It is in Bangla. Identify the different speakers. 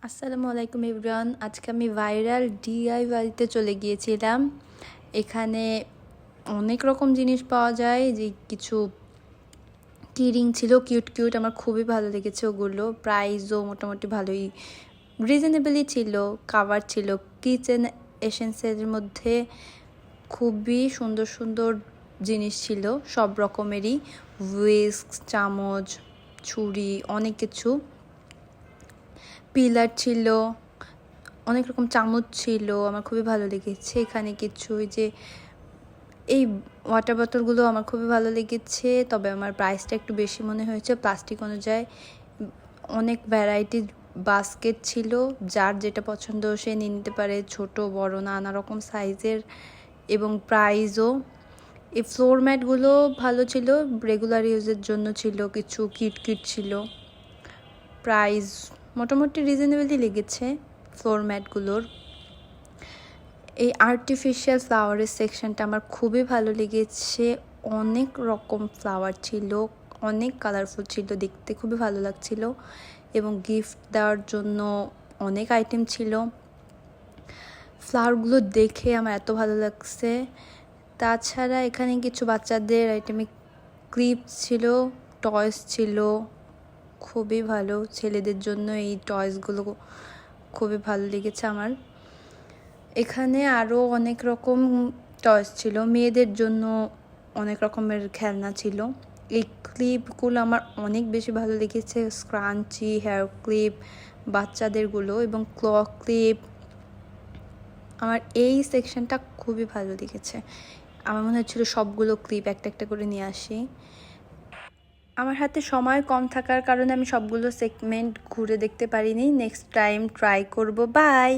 Speaker 1: আসসালামু আলাইকুম এভরিওয়ান। আজকে আমি ভাইরাল ডিআইওয়াইতে চলে গিয়েছিলাম। এখানে অনেক রকম জিনিস পাওয়া যায়, যে কিছু কিরিং ছিল কিউট কিউট, আমার খুবই ভালো লেগেছে ওগুলো। প্রাইসও মোটামুটি ভালোই রিজনেবলই ছিল। কাভার ছিল কিচেন এসেন্সের মধ্যে, খুবই সুন্দর সুন্দর জিনিস ছিল সব রকমেরই, হুইস্ক, চামচ, ছুরি, অনেক কিছু। পিলার ছিল, অনেক রকম চামচ ছিল, আমার খুবই ভালো লেগেছে। এখানে কিছু যে এই ওয়াটার বোতলগুলো আমার খুবই ভালো লেগেছে, তবে আমার প্রাইসটা একটু বেশি মনে হয়েছে প্লাস্টিক অনুযায়ী। অনেক ভ্যারাইটির বাস্কেট ছিল, যার যেটা পছন্দ সে নিয়ে নিতে পারে, ছোট বড় নানা রকম সাইজের, এবং প্রাইসও। এই ফ্লোর ম্যাটগুলো ভালো ছিল, রেগুলার ইউজের জন্য ছিল। কিছু কিট কিট ছিল, প্রাইস মোটামুটি রিজনেবলই লেগেছে ফ্লোর ম্যাটগুলোর। এই আর্টিফিশিয়াল ফ্লাওয়ারের সেকশনটা আমার খুবই ভালো লেগেছে। অনেক রকম ফ্লাওয়ার ছিল, অনেক কালারফুল ছিল, দেখতে খুবই ভালো লাগছিল, এবং গিফট দেওয়ার জন্য অনেক আইটেম ছিল। ফ্লাওয়ারগুলো দেখে আমার এত ভালো লাগছে। তাছাড়া এখানে কিছু বাচ্চাদের আইটেমে ক্লিপ ছিল, টয়স ছিল, খুবই ভালো। ছেলেদের জন্য এই টয়সগুলো খুবই ভালো লেগেছে আমার। এখানে আরও অনেক রকম টয়স ছিল, মেয়েদের জন্য অনেক রকমের খেলনা ছিল। এই ক্লিপগুলো আমার অনেক বেশি ভালো লেগেছে, স্ক্রাঞ্চি, হেয়ার ক্লিপ, বাচ্চাদেরগুলো, এবং ক্ল ক্লিপ। আমার এই সেকশনটা খুবই ভালো লেগেছে। আমার মনে হচ্ছিল সবগুলো ক্লিপ একটা একটা করে নিয়ে আসি। আমার হাতে সময় কম থাকার কারণে আমি সবগুলো সেগমেন্ট ঘুরে দেখতে পারিনি। নেক্সট টাইম ট্রাই করব। বাই।